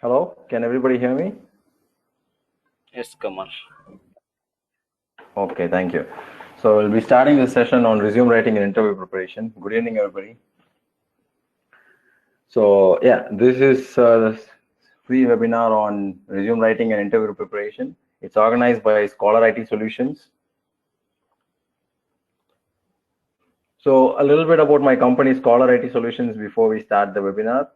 Hello, can everybody hear me? Yes, Kamal. Okay, thank you. So we'll be starting this session on resume writing and interview preparation. Good evening, everybody. So yeah, this is a free webinar on resume writing and interview preparation. It's organized by Scholar IT Solutions. So a little bit about my company, Scholar IT Solutions, before we start the webinar.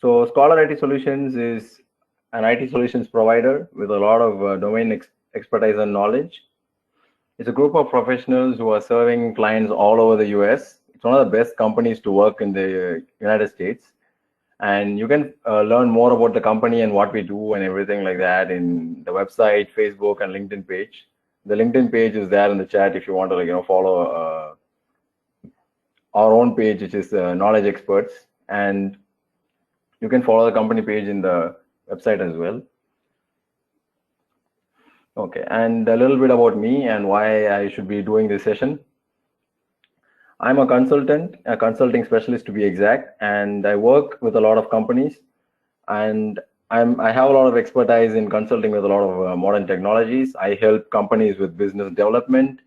So Scholar IT Solutions is an IT solutions provider with a lot of domain expertise and knowledge. It's a group of professionals who are serving clients all over the US. It's one of the best companies to work in the United States. And you can learn more about the company and what we do and everything like that in the website, Facebook, and LinkedIn page. The LinkedIn page is there in the chat if you want to follow our own page, which is Knowledge Experts. And you can follow the company page in the website as well. Okay, and a little bit about me and why I should be doing this session. I'm a consultant, a consulting specialist to be exact, and I work with a lot of companies, and I have a lot of expertise in consulting with a lot of modern technologies. I help companies with business development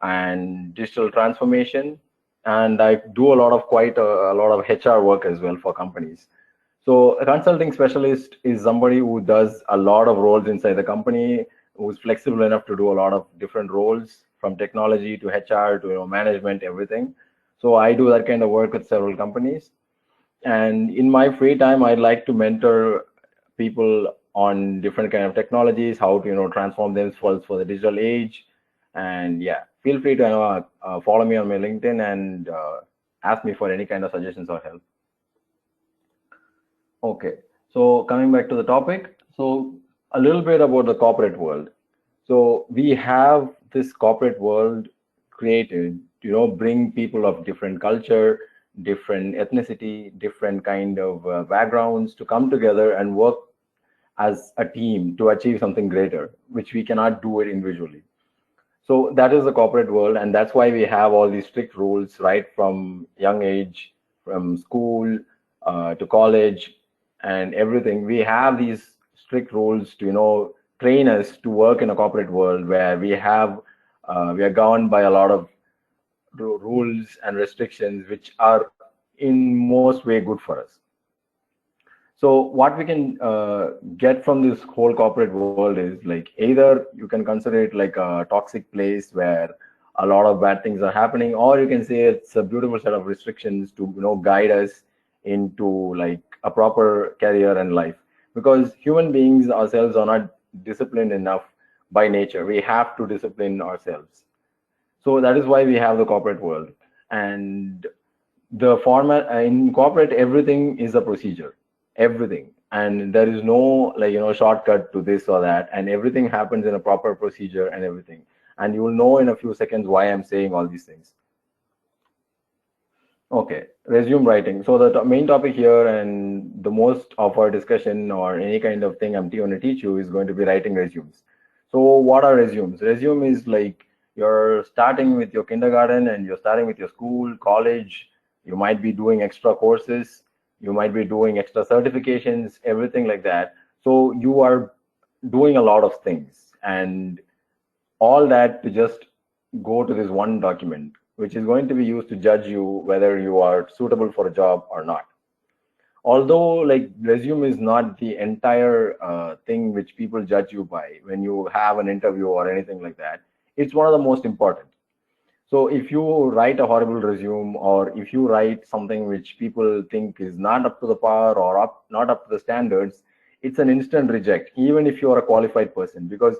and digital transformation, and I do a lot of a lot of HR work as well for companies. So a consulting specialist is somebody who does a lot of roles inside the company, who's flexible enough to do a lot of different roles from technology to HR to management, everything. So I do that kind of work with several companies. And in my free time, I'd like to mentor people on different kind of technologies, how to transform themselves for the digital age. And yeah, feel free to follow me on my LinkedIn and ask me for any kind of suggestions or help. Okay, so coming back to the topic, so a little bit about the corporate world. So we have this corporate world created, bring people of different culture, different ethnicity, different kind of backgrounds to come together and work as a team to achieve something greater, which we cannot do it individually. So that is the corporate world, and that's why we have all these strict rules right from young age, from school to college and everything. We have these strict rules to train us to work in a corporate world where we are governed by a lot of rules and restrictions which are in most way good for us. So what we can get from this whole corporate world is like either you can consider it like a toxic place where a lot of bad things are happening, or you can say it's a beautiful set of restrictions to guide us into like a proper career and life. Because human beings ourselves are not disciplined enough by nature. We have to discipline ourselves. So that is why we have the corporate world. And the format in corporate, everything is a procedure, everything, and there is no shortcut to this or that, and everything happens in a proper procedure and everything. And you will know in a few seconds why I'm saying all these things. Okay, resume writing. So the main topic here and the most of our discussion or any kind of thing I'm going to teach you is going to be writing resumes. So what are resumes? Resume is like you're starting with your kindergarten and you're starting with your school, college. You might be doing extra courses. You might be doing extra certifications, everything like that. So you are doing a lot of things, and all that to just go to this one document, which is going to be used to judge you whether you are suitable for a job or not. Although like resume is not the entire thing which people judge you by when you have an interview or anything like that, it's one of the most important. So if you write a horrible resume, or if you write something which people think is not up to the par or not up to the standards, it's an instant reject, even if you are a qualified person. Because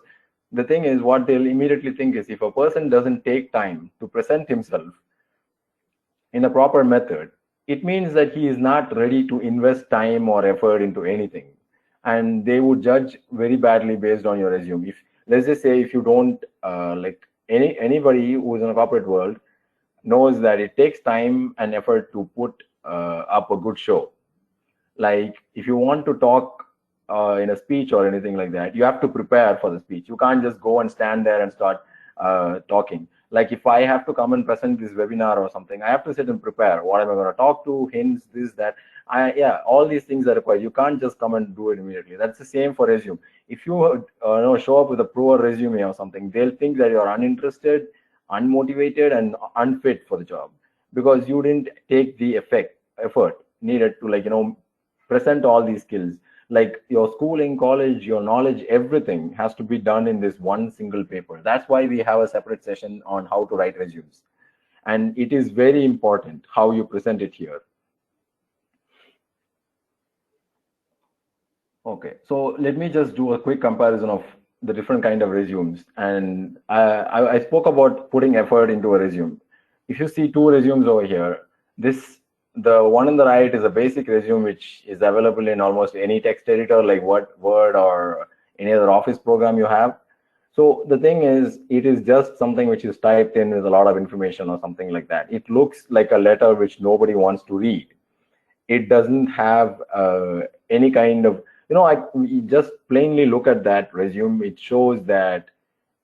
the thing is, what they'll immediately think is if a person doesn't take time to present himself in a proper method, it means that he is not ready to invest time or effort into anything. And they would judge very badly based on your resume. If let's just say if you don't anybody who is in a corporate world knows that it takes time and effort to put up a good show. Like if you want to talk in a speech or anything like that, you have to prepare for the speech. You can't just go and stand there and start talking. Like if I have to come and present this webinar or something, I have to sit and prepare. What am I going to talk to? Hints, this, that. Yeah, all these things are required. You can't just come and do it immediately. That's the same for resume. If you show up with a poor resume or something, they'll think that you're uninterested, unmotivated, and unfit for the job because you didn't take the effort needed to present all these skills. Like your schooling, college, your knowledge, everything has to be done in this one single paper. That's why we have a separate session on how to write resumes. And it is very important how you present it here. Okay, so let me just do a quick comparison of the different kind of resumes. And I spoke about putting effort into a resume. If you see two resumes over here, the one on the right is a basic resume, which is available in almost any text editor like Word or any other Office program you have. So the thing is, it is just something which is typed in with a lot of information or something like that. It looks like a letter which nobody wants to read. It doesn't have any kind of, we just plainly look at that resume. It shows that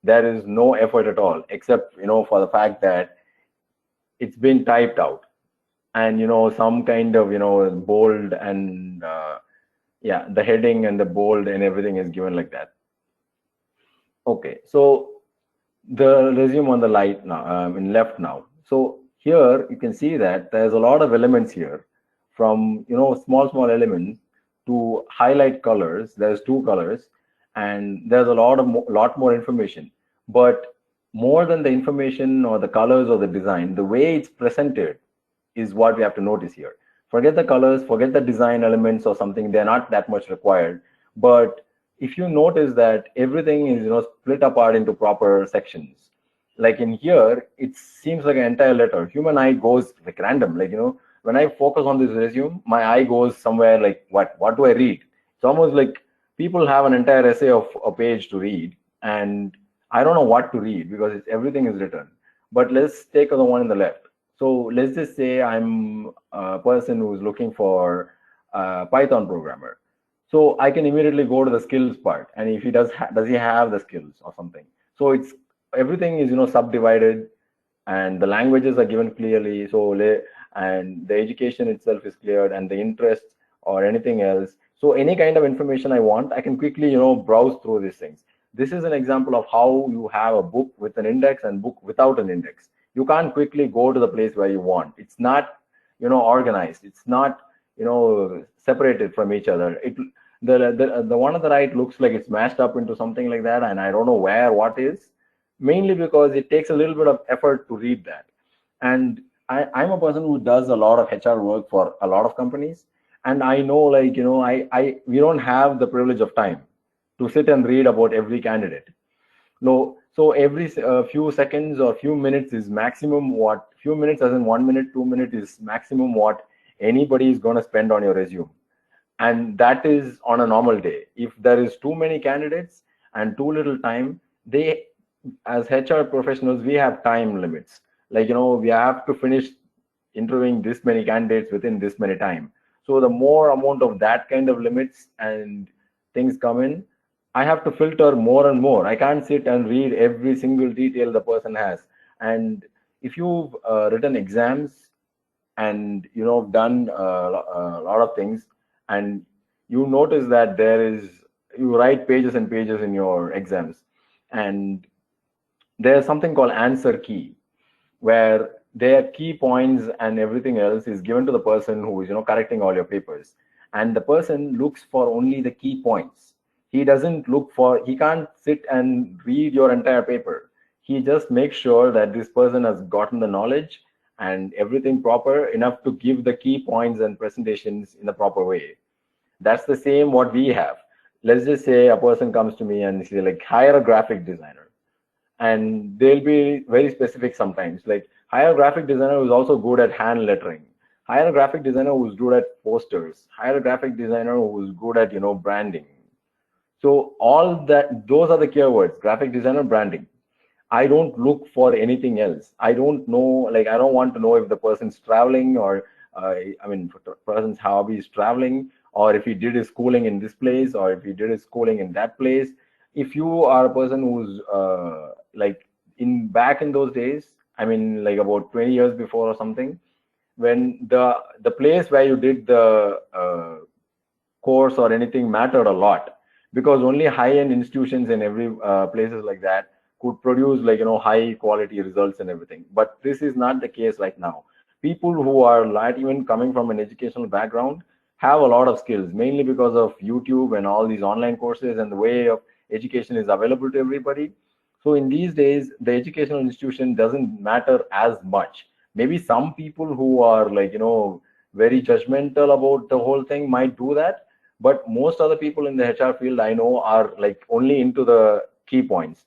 there is no effort at all, except, for the fact that it's been typed out. And some kind of bold and yeah, the heading and the bold and everything is given like that. Okay, so the resume on the light now, in left now. So here you can see that there's a lot of elements here, from small elements to highlight colors. There's two colors, and there's a lot more information. But more than the information or the colors or the design, the way it's presented is what we have to notice here. Forget the colors, forget the design elements or something, they're not that much required. But if you notice that everything is split apart into proper sections, like in here, it seems like an entire letter. Human eye goes like random, like when I focus on this resume, my eye goes somewhere like, what do I read? It's almost like people have an entire essay of a page to read, and I don't know what to read because everything is written. But let's take the one on the left. So let's just say I'm a person who's looking for a Python programmer. So I can immediately go to the skills part, and if he does he have the skills or something? So it's everything is subdivided, and the languages are given clearly. So and the education itself is cleared, and the interests or anything else. So any kind of information I want, I can quickly browse through these things. This is an example of how you have a book with an index and book without an index. You can't quickly go to the place where you want. It's not organized. It's not separated from each other. The one on the right looks like it's mashed up into something like that, and I don't know what is, mainly because it takes a little bit of effort to read that. And I'm a person who does a lot of HR work for a lot of companies, and I know we don't have the privilege of time to sit and read about every candidate. No, so every few seconds or few minutes is maximum few minutes as in 1 minute, 2 minutes is maximum what anybody is going to spend on your resume. And that is on a normal day. If there is too many candidates and too little time, as HR professionals, we have time limits. Like, we have to finish interviewing this many candidates within this many time. So the more amount of that kind of limits and things come in, I have to filter more and more. I can't sit and read every single detail the person has. And if you've written exams and done a lot of things, and you notice that you write pages and pages in your exams, and there's something called answer key, where their key points and everything else is given to the person who is correcting all your papers, and the person looks for only the key points. He can't sit and read your entire paper. He just makes sure that this person has gotten the knowledge and everything proper enough to give the key points and presentations in the proper way. That's the same what we have. Let's just say a person comes to me and say, like, hire a graphic designer, and they'll be very specific sometimes, like hire a graphic designer who's also good at hand lettering, hire a graphic designer who's good at posters, hire a graphic designer who's good at branding. So those are the keywords: graphic designer, branding. I don't look for anything else. I don't know, like, I don't want to know if the person's traveling, or person's hobby is traveling, or if he did his schooling in this place, or if he did his schooling in that place. If you are a person who's back in those days, I mean, like about 20 years before or something, when the place where you did the course or anything mattered a lot, because only high-end institutions in every places like that could produce like high quality results and everything. But this is not the case right now. People who are not even coming from an educational background have a lot of skills, mainly because of YouTube and all these online courses and the way of education is available to everybody. So in these days, the educational institution doesn't matter as much. Maybe some people who are like very judgmental about the whole thing might do that, but most other people in the HR field I know are like only into the key points.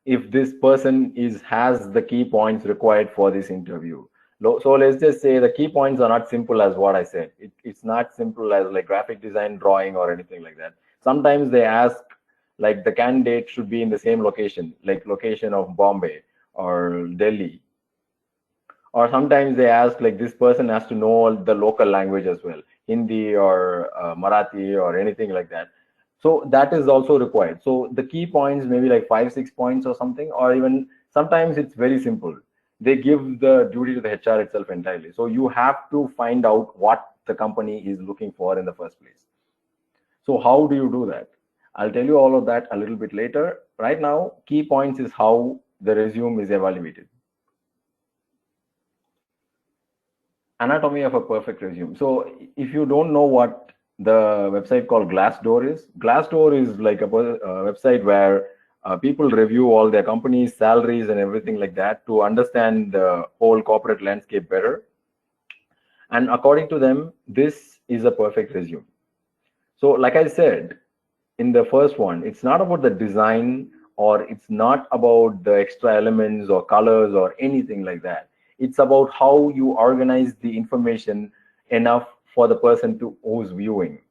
If this person has the key points required for this interview. So let's just say the key points are not simple as what I said. It's not simple as like graphic design, drawing, or anything like that. Sometimes they ask like the candidate should be in the same location, like location of Bombay or Delhi. Or sometimes they ask like this person has to know the local language as well, Hindi or Marathi or anything like that. So that is also required. So the key points maybe like 5 6 points or something, or even sometimes it's very simple. They give the duty to the HR itself entirely. So you have to find out what the company is looking for in the first place. So how do you do that? I'll tell you all of that a little bit later. Right now, key points is how the resume is evaluated. Anatomy of a perfect resume. So if you don't know what the website called Glassdoor is like a website where people review all their companies, salaries, and everything like that to understand the whole corporate landscape better. And according to them, this is a perfect resume. So like I said, in the first one, it's not about the design, or it's not about the extra elements or colors or anything like that. It's about how you organize the information enough for the person who's viewing.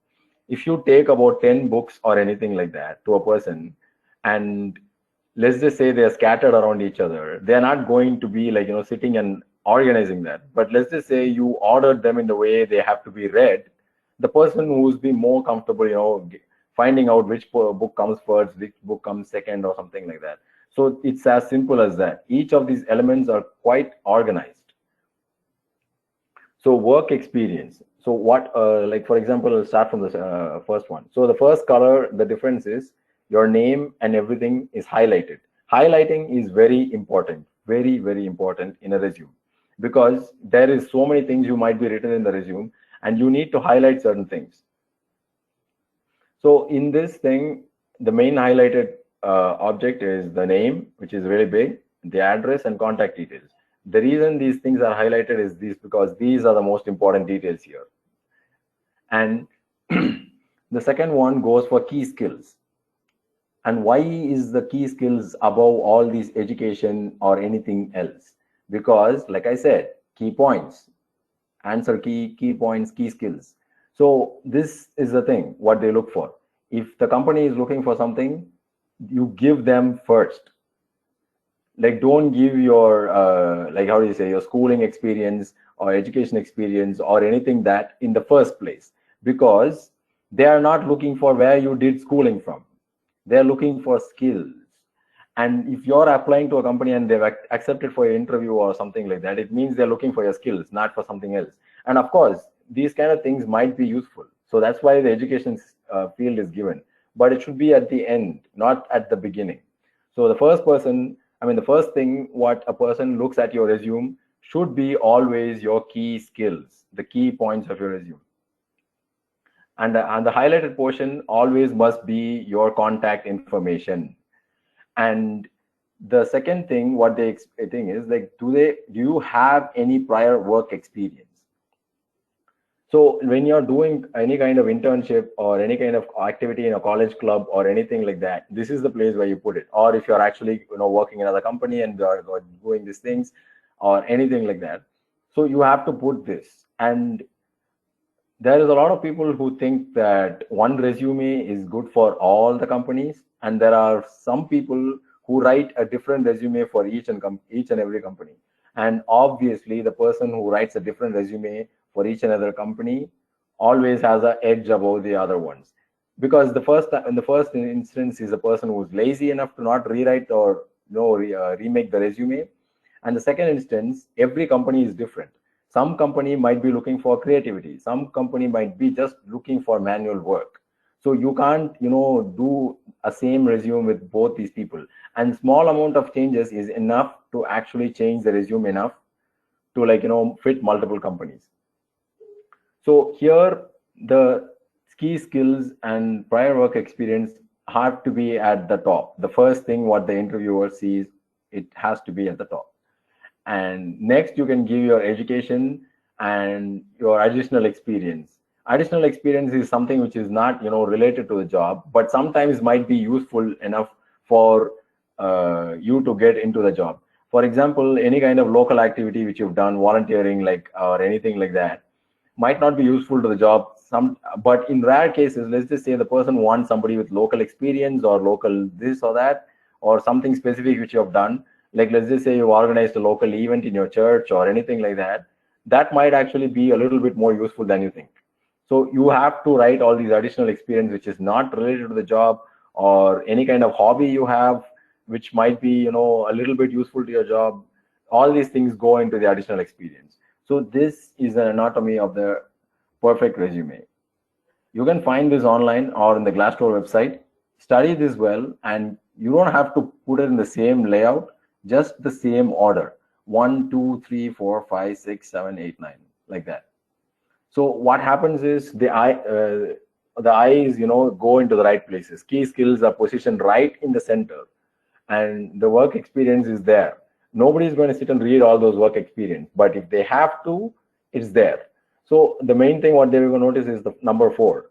If you take about 10 books or anything like that to a person, and let's just say they're scattered around each other, they're not going to be like sitting and organizing that. But let's just say you ordered them in the way they have to be read. The person who's been more comfortable finding out which book comes first, which book comes second, or something like that. So it's as simple as that. Each of these elements are quite organized. So work experience. So what, like for example, I'll start from the first one. So the first color, the difference is your name and everything is highlighted. Highlighting is very important, very, very important in a resume, because there is so many things you might be written in the resume and you need to highlight certain things. So in this thing, the main highlighted object is the name, which is really big, the address and contact details. The reason these things are highlighted is because these are the most important details here. And the second one goes for key skills. And why is the key skills above all these education or anything else? Because like I said, key points, answer key points, key skills. So this is the thing, what they look for. If the company is looking for something, you give them first. Like don't give your, like how do you say, your schooling experience or education experience or anything that in the first place, because they are not looking for where you did schooling from. They're looking for skills. And if you're applying to a company and they've accepted for your interview or something like that, it means they're looking for your skills, not for something else. And of course, these kind of things might be useful. So that's why the education field is given. But it should be at the end, not at the beginning. So the first thing what a person looks at your resume should be always your key skills, the key points of your resume. And the highlighted portion always must be your contact information. And the second thing, what they think is like, do you have any prior work experience? So when you're doing any kind of internship or any kind of activity in a college club or anything like that, this is the place where you put it. Or if you're actually working in another company and are doing these things or anything like that, so you have to put this. And there is a lot of people who think that one resume is good for all the companies, and there are some people who write a different resume for each and every company. And obviously, the person who writes a different resume for each and other company always has an edge above the other ones, because in the first instance is a person who's lazy enough to not rewrite or remake the resume. And the second instance, every company is different. Some company might be looking for creativity. Some company might be just looking for manual work. So you can't, do a same resume with both these people. And small amount of changes is enough to actually change the resume enough to fit multiple companies. So here the key skills and prior work experience have to be at the top. The first thing what the interviewer sees, it has to be at the top. And next you can give your education and your additional experience. Additional experience is something which is not related to the job, but sometimes might be useful enough for you to get into the job. For example, any kind of local activity which you've done, volunteering, or anything like that, might not be useful to the job. But in rare cases, let's just say the person wants somebody with local experience or local this or that, or something specific which you have done. Like, let's just say you organized a local event in your church or anything like that. That might actually be a little bit more useful than you think. So you have to write all these additional experience which is not related to the job, or any kind of hobby you have which might be a little bit useful to your job. All these things go into the additional experience. So this is an anatomy of the perfect resume. You can find this online or in the Glassdoor website. Study this well, and you don't have to put it in the same layout, just the same order: 1, 2, 3, 4, 5, 6, 7, 8, 9, like that. So what happens is the eyes go into the right places. Key skills are positioned right in the center, and the work experience is there. Nobody is going to sit and read all those work experience, but if they have to, it's there. So the main thing what they're going to notice is the number 4,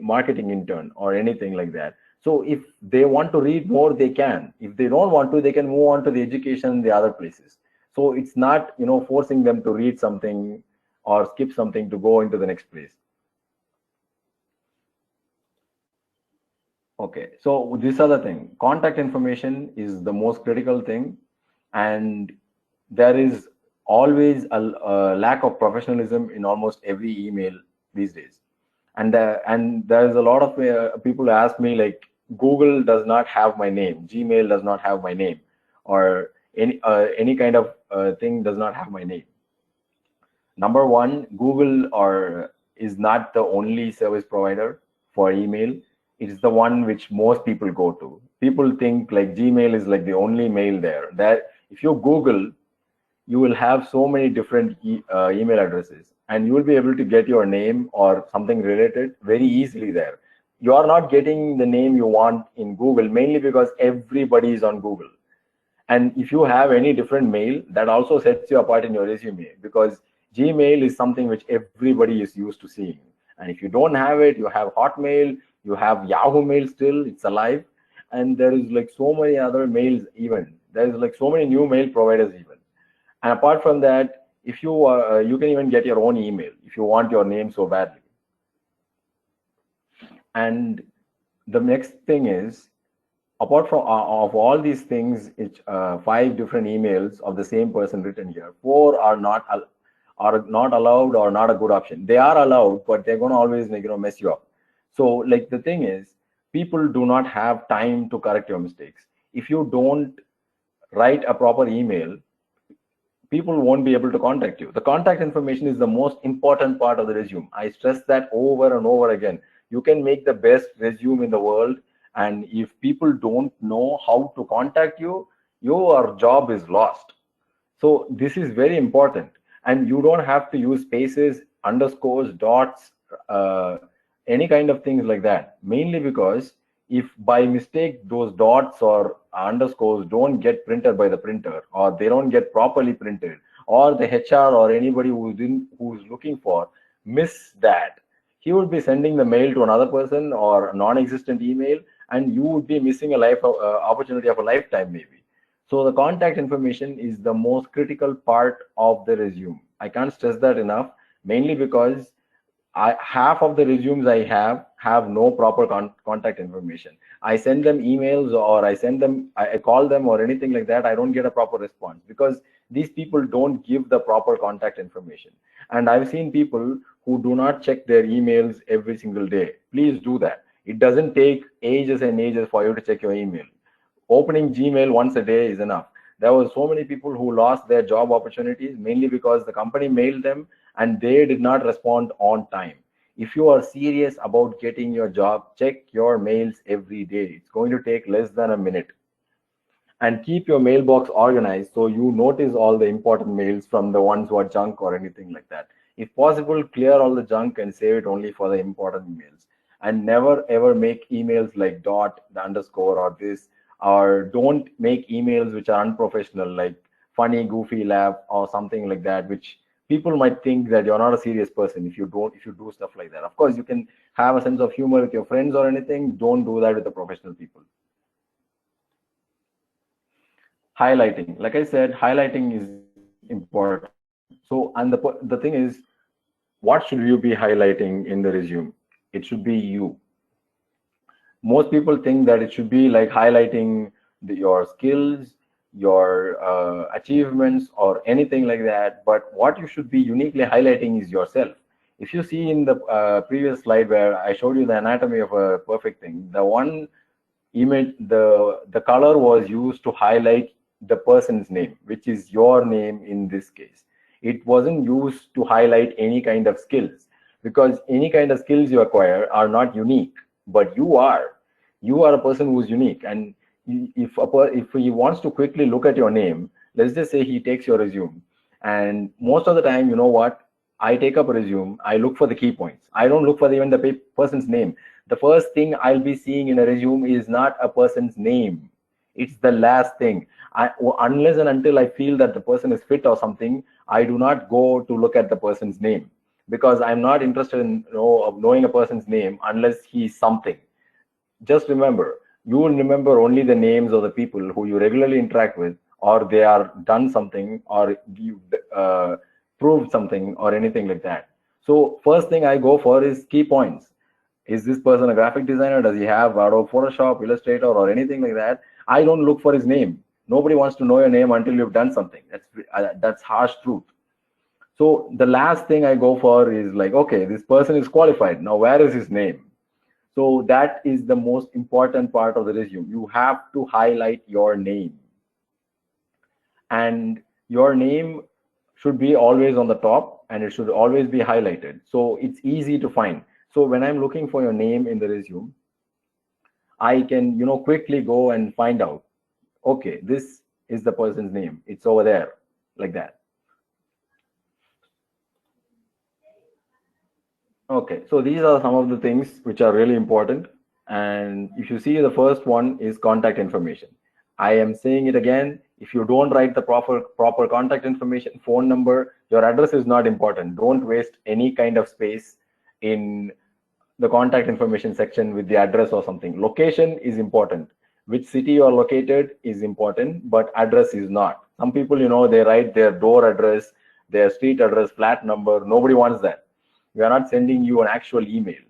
marketing intern or anything like that. So if they want to read more, they can. If they don't want to, they can move on to the education, the other places. So it's not forcing them to read something or skip something to go into the next place. Okay, so this other thing, contact information is the most critical thing, and there is always a lack of professionalism in almost every email these days. And there's a lot of people ask me, like, Google does not have my name, Gmail does not have my name, or any kind of thing does not have my name. Number one, Google is not the only service provider for email. It's the one which most people go to. People think like Gmail is like the only mail there. That if you Google, you will have so many different email addresses, and you will be able to get your name or something related very easily there. You are not getting the name you want in Google, mainly because everybody is on Google. And if you have any different mail, that also sets you apart in your resume, because Gmail is something which everybody is used to seeing. And if you don't have it, you have Hotmail, you have Yahoo Mail still, it's alive. And there is like so many other mails even. There's like so many new mail providers even. And apart from that, if you you can even get your own email if you want your name so badly. And the next thing is, apart from of all these things, it's 5 different emails of the same person written here. 4 are not allowed or not a good option. They are allowed, but they're going to always mess you up. So like the thing is, people do not have time to correct your mistakes. If you don't write a proper email, people won't be able to contact you. The contact information is the most important part of the resume. I stress that over and over again. You can make the best resume in the world, and if people don't know how to contact you, your job is lost. So this is very important, and you don't have to use spaces, underscores, dots, any kind of things like that. Mainly because if by mistake those dots or underscores don't get printed by the printer, or they don't get properly printed, or the HR or anybody who's looking for miss that, he would be sending the mail to another person or a non-existent email, and you would be missing a life opportunity of a lifetime maybe. So the contact information is the most critical part of the resume. I can't stress that enough, mainly because half of the resumes I have no proper contact information. I send them emails, or I call them or anything like that. I don't get a proper response because these people don't give the proper contact information. And I've seen people who do not check their emails every single day. Please do that. It doesn't take ages and ages for you to check your email. Opening Gmail once a day is enough. There were so many people who lost their job opportunities mainly because the company mailed them and they did not respond on time. If you are serious about getting your job, check your mails every day. It's going to take less than a minute. And keep your mailbox organized so you notice all the important mails from the ones who are junk or anything like that. If possible, clear all the junk and save it only for the important emails. And never ever make emails like dot, the underscore, or this, or don't make emails which are unprofessional, like funny, goofy laugh or something like that, which people might think that you're not a serious person if you do stuff like that. Of course, you can have a sense of humor with your friends or anything. Don't do that with the professional people. Highlighting, like I said, highlighting is important. So, and the thing is, what should you be highlighting in the resume? It should be you. Most people think that it should be like highlighting your skills, your achievements, or anything like that. But what you should be uniquely highlighting is yourself. If you see in the previous slide where I showed you the anatomy of a perfect thing, the one image, the color was used to highlight the person's name, which is your name in this case. It wasn't used to highlight any kind of skills, because any kind of skills you acquire are not unique, but you are a person who's unique. And if he wants to quickly look at your name, let's just say he takes your resume, and most of the time, you know what, I take up a resume, I look for the key points. I don't look for even the person's name. The first thing I'll be seeing in a resume is not a person's name. It's the last thing. Unless and until I feel that the person is fit or something, I do not go to look at the person's name, because I'm not interested in knowing a person's name unless he's something. Just remember, you will remember only the names of the people who you regularly interact with, or they are done something, or you proved something, or anything like that. So first thing I go for is key points. Is this person a graphic designer? Does he have Adobe Photoshop, Illustrator, or anything like that? I don't look for his name. Nobody wants to know your name until you've done something. That's harsh truth. So the last thing I go for is like, okay, this person is qualified. Now, where is his name? So that is the most important part of the resume. You have to highlight your name. And your name should be always on the top, and it should always be highlighted. So it's easy to find. So when I'm looking for your name in the resume, I can, quickly go and find out, okay, this is the person's name. It's over there, like that. Okay, so these are some of the things which are really important. And if you see, the first one is contact information. I am saying it again. If you don't write the proper contact information, phone number, your address is not important. Don't waste any kind of space in the contact information section with the address or something. Location is important. Which city you are located is important, but address is not. Some people, they write their door address, their street address, flat number. Nobody wants that. We are not sending you an actual email.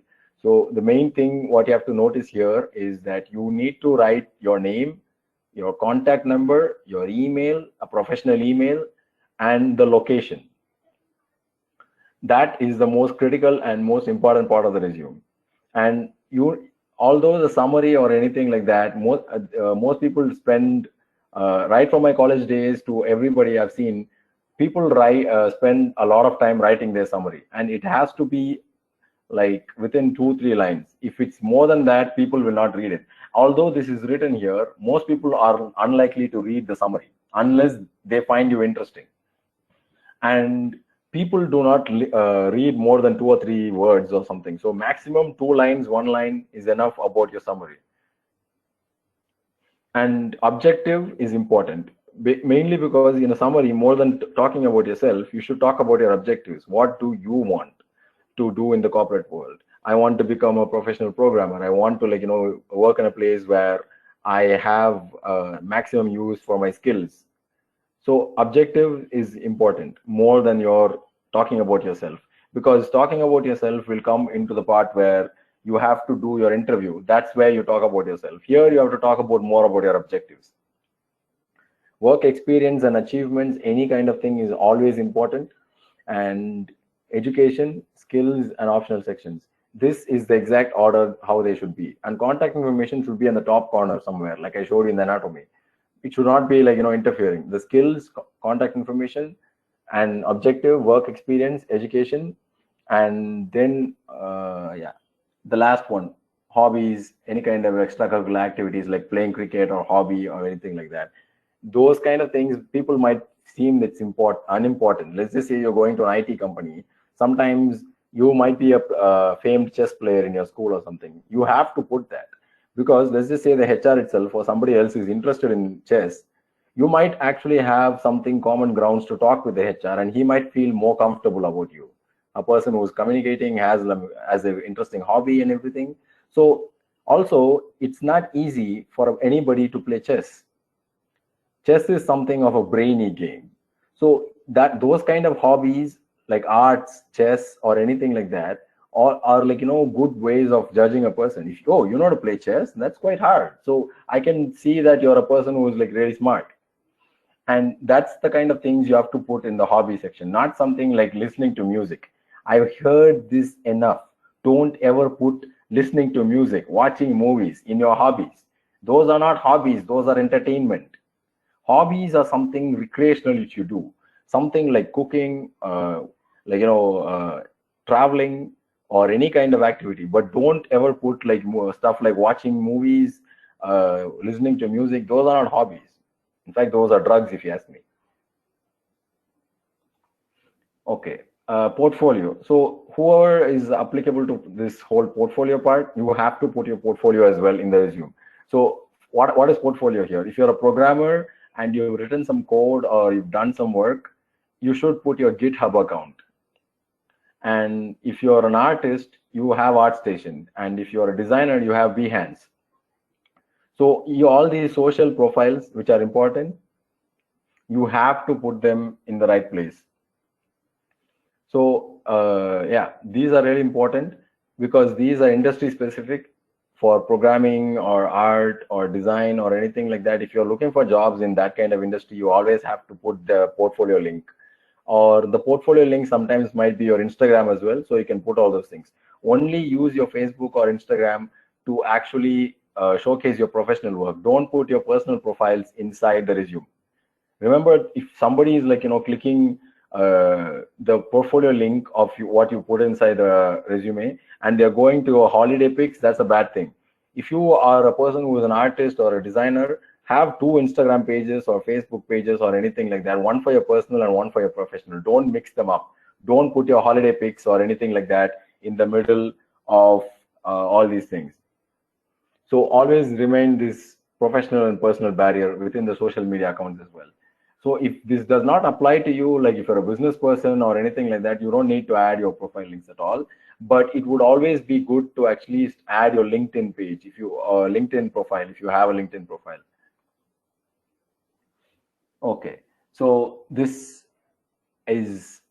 So the main thing what you have to notice here is that you need to write your name, your contact number, your email, a professional email, and the location. That is the most critical and most important part of the resume. And although the summary or anything like that, most people spend, right from my college days to everybody I've seen, people spend a lot of time writing their summary, and it has to be like within 2-3 lines. If it's more than that, people will not read it. Although this is written here, most people are unlikely to read the summary unless they find you interesting. And people do not read more than 2 or 3 words or something. So maximum 2 lines, 1 line is enough about your summary. And objective is important, mainly because in a summary, more than talking about yourself, you should talk about your objectives. What do you want to do in the corporate world? I want to become a professional programmer. I want to work in a place where I have maximum use for my skills. So objective is important more than your talking about yourself, because talking about yourself will come into the part where you have to do your interview. That's where you talk about yourself. Here you have to talk about more about your objectives. Work experience and achievements, any kind of thing is always important. And education, skills, and optional sections. This is the exact order how they should be. And contact information should be in the top corner somewhere, like I showed you in the anatomy. It should not be like, interfering. The skills, contact information, and objective, work experience, education, and then, yeah, the last one, hobbies, any kind of extracurricular activities like playing cricket or hobby or anything like that. Those kind of things, people might seem it's unimportant. Let's just say you're going to an IT company. Sometimes you might be a famed chess player in your school or something. You have to put that, because let's just say the HR itself or somebody else is interested in chess. You might actually have something common grounds to talk with the HR, and he might feel more comfortable about you. A person who's communicating has an interesting hobby and everything. So also, it's not easy for anybody to play chess. Chess is something of a brainy game. So that those kind of hobbies like arts, chess, or anything like that, are like, good ways of judging a person. If, oh, you know how to play chess, that's quite hard. So I can see that you're a person who is like really smart. And that's the kind of things you have to put in the hobby section, not something like listening to music. I've heard this enough. Don't ever put listening to music, watching movies in your hobbies. Those are not hobbies, those are entertainment. Hobbies are something recreational which you do, something like cooking, like, traveling, or any kind of activity. But don't ever put like stuff like watching movies, listening to music. Those are not hobbies. In fact, those are drugs, if you ask me. Okay. Portfolio. So whoever is applicable to this whole portfolio part, you have to put your portfolio as well in the resume. So what is portfolio here? If you're a programmer and you've written some code or you've done some work, you should put your GitHub account. And if you're an artist, you have ArtStation. And if you're a designer, you have Behance. So all these social profiles, which are important, you have to put them in the right place. So yeah, these are really important because these are industry specific for programming or art or design or anything like that. If you're looking for jobs in that kind of industry, you always have to put the portfolio link, or the portfolio link sometimes might be your Instagram as well. So you can put all those things. Only use your Facebook or Instagram to actually showcase your professional work. Don't put your personal profiles inside the resume. Remember, if somebody is like, clicking the portfolio link of what you put inside the resume and they're going to a holiday pics, that's a bad thing. If you are a person who is an artist or a designer, have two Instagram pages or Facebook pages or anything like that, one for your personal and one for your professional. Don't mix them up. Don't put your holiday pics or anything like that in the middle of all these things. So always remain this professional and personal barrier within the social media accounts as well. So if this does not apply to you, like if you're a business person or anything like that, you don't need to add your profile links at all. But it would always be good to actually add your LinkedIn page, if you LinkedIn profile, if you have a LinkedIn profile. Okay, so this is,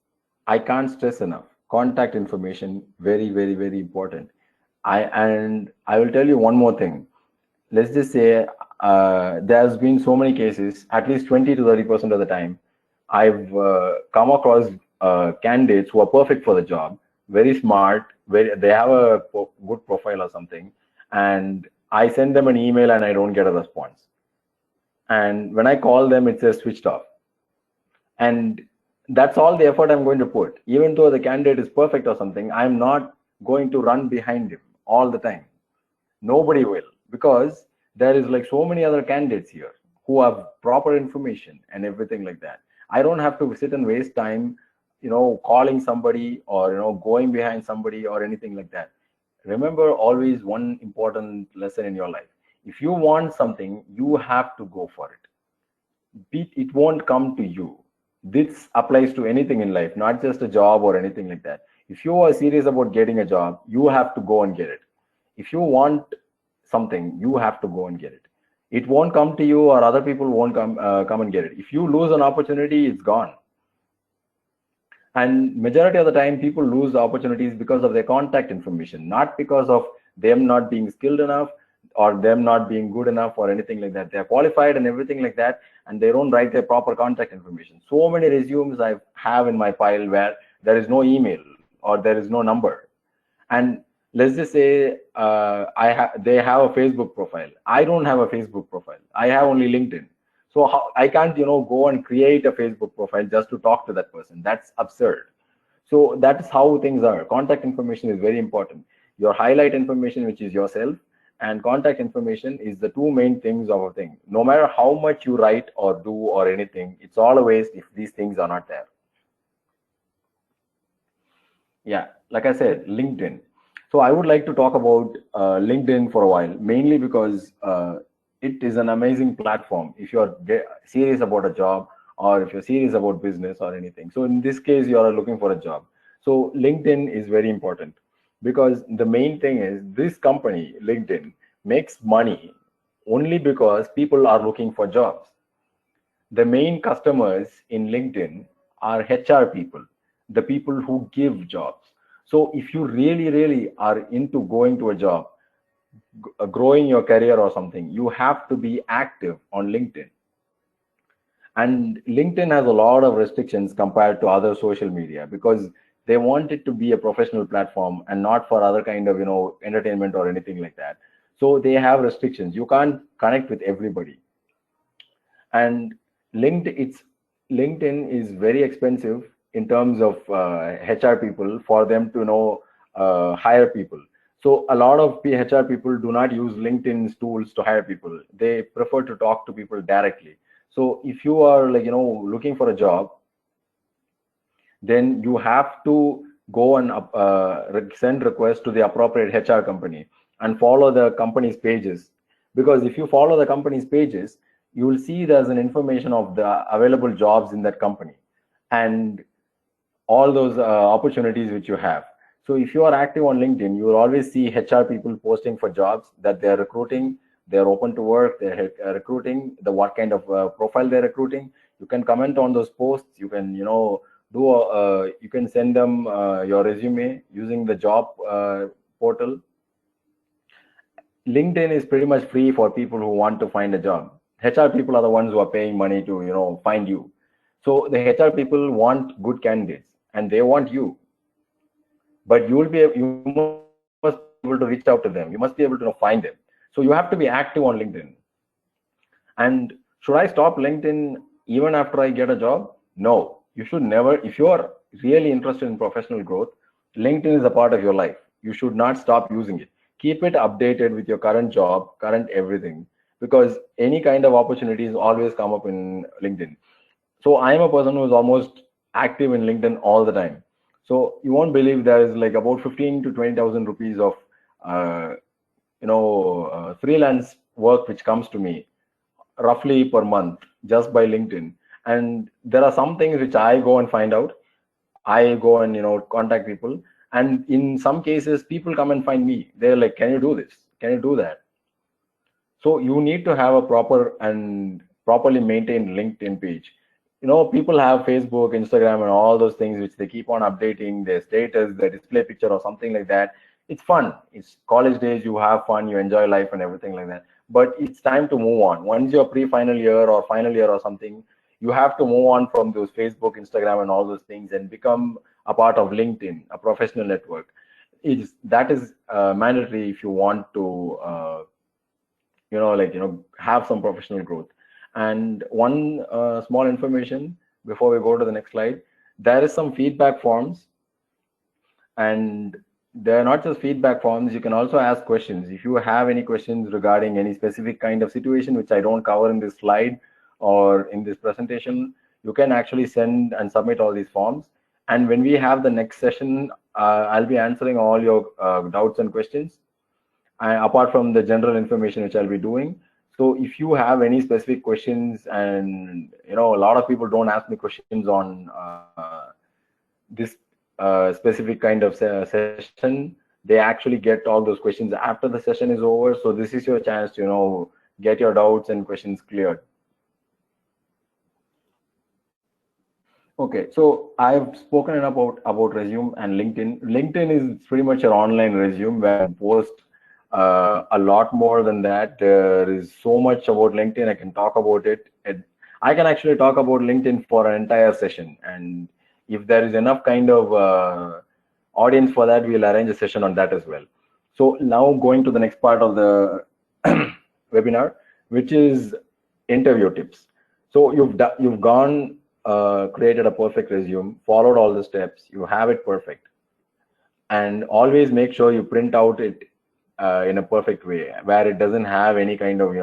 I can't stress enough. Contact information, very, very, very important. And I will tell you one more thing. Let's just say there's been so many cases, at least 20 to 30% of the time, I've come across candidates who are perfect for the job, very smart, they have a good profile or something, and I send them an email and I don't get a response. And when I call them, it says switched off. And that's all the effort I'm going to put. Even though the candidate is perfect or something, I'm not going to run behind him all the time. Nobody will, because there is like so many other candidates here who have proper information and everything like that. I don't have to sit and waste time, calling somebody or, going behind somebody or anything like that. Remember always one important lesson in your life. If you want something, you have to go for it. It won't come to you. This applies to anything in life, not just a job or anything like that. If you are serious about getting a job, you have to go and get it. If you want something, you have to go and get it. It won't come to you, or other people won't come and get it. If you lose an opportunity, it's gone. And majority of the time, people lose the opportunities because of their contact information, not because of them not being skilled enough or them not being good enough or anything like that. They're qualified and everything like that, and they don't write their proper contact information. So many resumes I have in my file where there is no email or there is no number. And Let's just say they have a Facebook profile. I don't have a Facebook profile. I have only LinkedIn. So how, I can't, go and create a Facebook profile just to talk to that person. That's absurd. So that's how things are. Contact information is very important. Your highlight information, which is yourself, and contact information is the two main things of a thing. No matter how much you write or do or anything, it's all a waste if these things are not there. Yeah, like I said, LinkedIn. So I would like to talk about LinkedIn for a while, mainly because it is an amazing platform if you're serious about a job or if you're serious about business or anything. So in this case, you are looking for a job. So LinkedIn is very important because the main thing is this company, LinkedIn, makes money only because people are looking for jobs. The main customers in LinkedIn are HR people, the people who give jobs. So if you really, really are into going to a job, growing your career or something, you have to be active on LinkedIn. And LinkedIn has a lot of restrictions compared to other social media because they want it to be a professional platform and not for other kind of, entertainment or anything like that. So they have restrictions. You can't connect with everybody. And LinkedIn is very expensive in terms of HR people for them to hire people. So a lot of HR people do not use LinkedIn's tools to hire people. They prefer to talk to people directly. So if you are looking for a job, then you have to go and send requests to the appropriate HR company and follow the company's pages. Because if you follow the company's pages, you will see there's an information of the available jobs in that company and all those opportunities which you have. So if you are active on LinkedIn, you will always see HR people posting for jobs that they're recruiting. They're open to work. They're recruiting. The what kind of profile they're recruiting. You can comment on those posts. You can you can send them your resume using the job portal. LinkedIn is pretty much free for people who want to find a job. HR people are the ones who are paying money to find you. So the HR people want good candidates and they want you, but you must be able to reach out to them. You must be able to find them. So you have to be active on LinkedIn. And should I stop LinkedIn even after I get a job? No, you should never. If you are really interested in professional growth, LinkedIn is a part of your life. You should not stop using it. Keep it updated with your current job, current everything, because any kind of opportunities always come up in LinkedIn. So I am a person who is almost active in LinkedIn all the time. So you won't believe there is like about 15 to 20,000 rupees of uh, freelance work which comes to me roughly per month just by LinkedIn. And there are some things which I go and find out. I go and contact people, and in some cases, people come and find me. They're like, "Can you do this? Can you do that?" So you need to have a proper and properly maintained LinkedIn page. People have Facebook, Instagram, and all those things which they keep on updating their status, their display picture, or something like that. It's fun. It's college days. You have fun. You enjoy life and everything like that. But it's time to move on. Once you're pre-final year or final year or something, you have to move on from those Facebook, Instagram, and all those things and become a part of LinkedIn, a professional network. That is mandatory if you want to. Have some professional growth. And one small information before we go to the next slide, there is some feedback forms, and they're not just feedback forms. You can also ask questions if you have any questions regarding any specific kind of situation which I don't cover in this slide or in this presentation. You can actually send and submit all these forms, and when we have the next session, I'll be answering all your doubts and questions, apart from the general information which I'll be doing. So if you have any specific questions, and a lot of people don't ask me questions on this specific kind of session, they actually get all those questions after the session is over. So this is your chance to get your doubts and questions cleared. Okay, so I've spoken enough about resume and LinkedIn. LinkedIn is pretty much an online resume where you post a lot more than that. There is so much about LinkedIn. I can talk about it. I can actually talk about LinkedIn for an entire session. And if there is enough kind of audience for that, we'll arrange a session on that as well. So now going to the next part of the webinar, which is interview tips. So you've gone, created a perfect resume, followed all the steps, you have it perfect, and always make sure you print out it in a perfect way where it doesn't have any kind of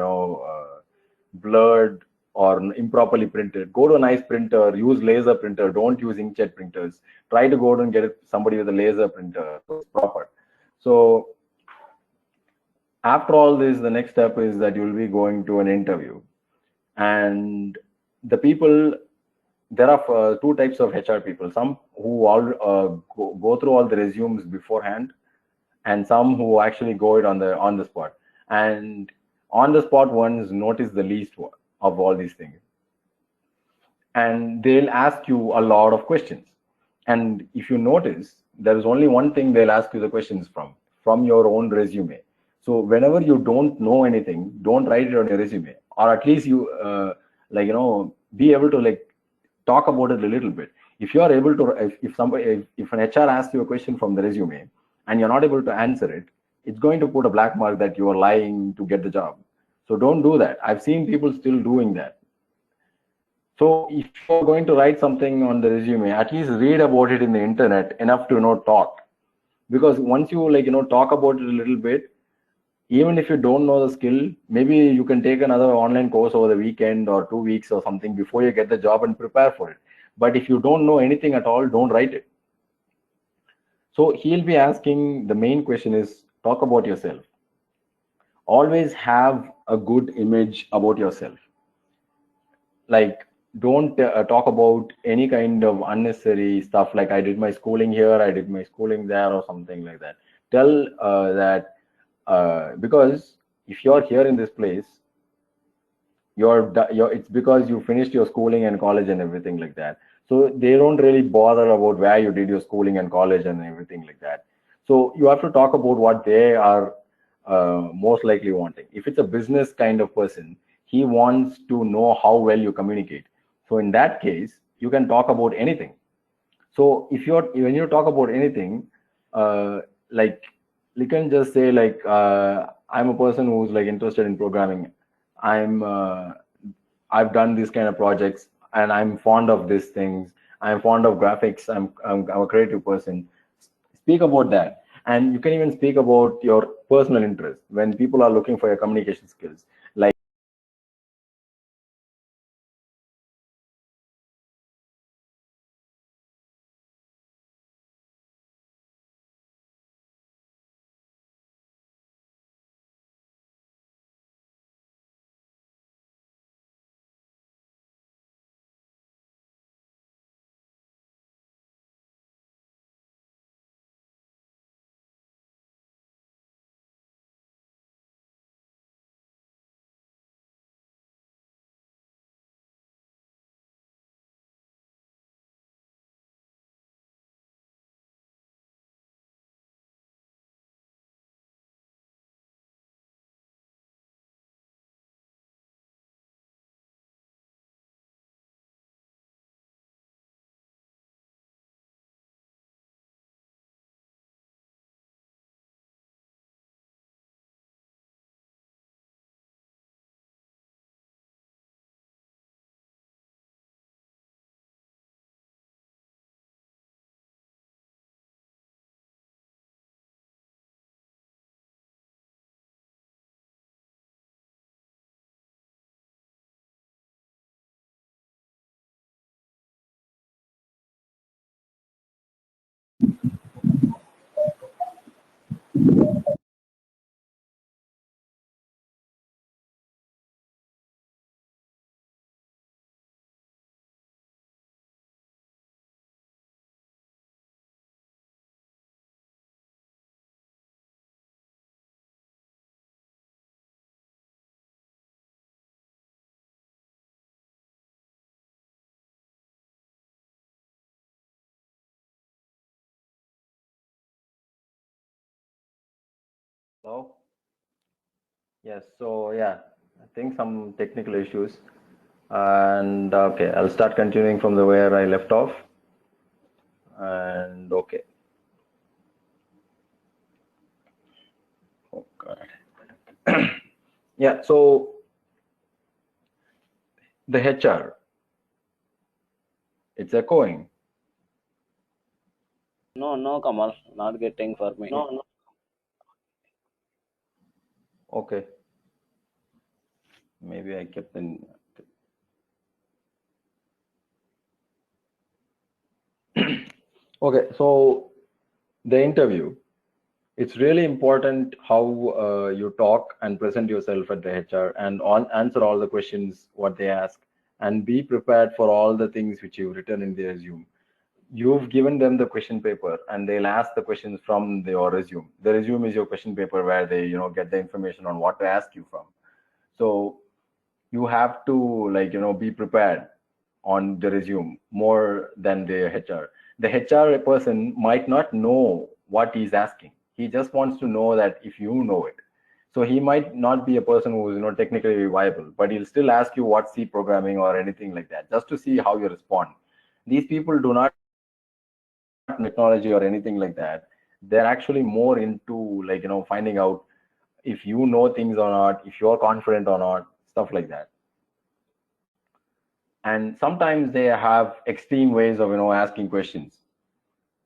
blurred or improperly printed. Go to a nice printer, use laser printer, don't use inkjet printers. Try to go and get somebody with a laser printer so it's proper. So after all this, the next step is that you'll be going to an interview, and the people, there are two types of HR people. Some who all go through all the resumes beforehand, and some who actually go it on the spot. And on the spot ones notice the least of all these things, and they'll ask you a lot of questions. And if you notice, there is only one thing they'll ask you the questions from your own resume. So whenever you don't know anything, don't write it on your resume, or at least you be able to talk about it a little bit. If you are able to, if an HR asks you a question from the resume and you're not able to answer it, it's going to put a black mark that you are lying to get the job. So don't do that. I've seen people still doing that. So if you're going to write something on the resume, at least read about it in the internet enough to talk. Because once you talk about it a little bit, even if you don't know the skill, maybe you can take another online course over the weekend or 2 weeks or something before you get the job and prepare for it. But if you don't know anything at all, don't write it. So he'll be asking, the main question is, talk about yourself. Always have a good image about yourself. Like, don't talk about any kind of unnecessary stuff like I did my schooling here, I did my schooling there, or something like that. Tell that because if you're here in this place, it's because you finished your schooling and college and everything like that. So they don't really bother about where you did your schooling and college and everything like that. So you have to talk about what they are most likely wanting. If it's a business kind of person, he wants to know how well you communicate. So in that case, you can talk about anything. So when you talk about anything, like you can just say I'm a person who's interested in programming. I've done these kind of projects and I'm fond of these things. I'm fond of graphics. I'm a creative person. Speak about that. And you can even speak about your personal interest when people are looking for your communication skills. Like, hello? Yes. So yeah, I think some technical issues. And okay, I'll start continuing from the where I left off. And okay. Yeah, so the HR, it's echoing. No, no, Kamal, not getting for me. No, no. Okay, maybe I kept in. Okay, so the interview, it's really important how you talk and present yourself at the HR and answer all the questions what they ask, and be prepared for all the things which you've written in the resume. You've given them the question paper and they'll ask the questions from your resume. The resume is your question paper where they get the information on what to ask you from. So you have to be prepared on the resume more than the HR. The HR person might not know what he's asking. He just wants to know that if you know it. So he might not be a person who is technically viable, but he'll still ask you what C programming or anything like that, just to see how you respond. These people do not know technology or anything like that. They're actually more into finding out if you know things or not, if you're confident or not, stuff like that. And sometimes they have extreme ways of asking questions.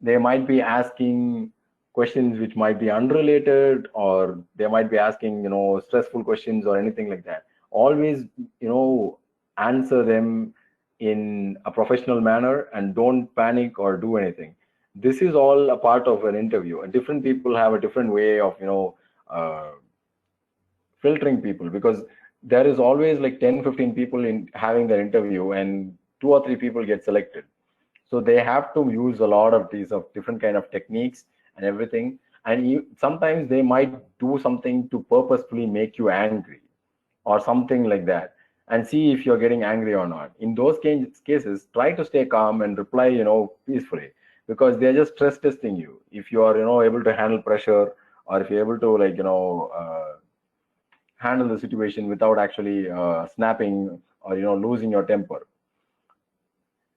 They might be asking questions which might be unrelated, or they might be asking stressful questions or anything like that. Always answer them in a professional manner and don't panic or do anything. This is all a part of an interview, and different people have a different way of uh, filtering people, because there is always like 10-15 people in having their interview and 2 or 3 people get selected. So they have to use a lot of these of different kind of techniques and everything. And sometimes they might do something to purposefully make you angry or something like that, and see if you're getting angry or not. In those cases, try to stay calm and reply peacefully, because they're just stress testing you. If you are able to handle pressure, or if you're able to handle the situation without actually snapping or losing your temper.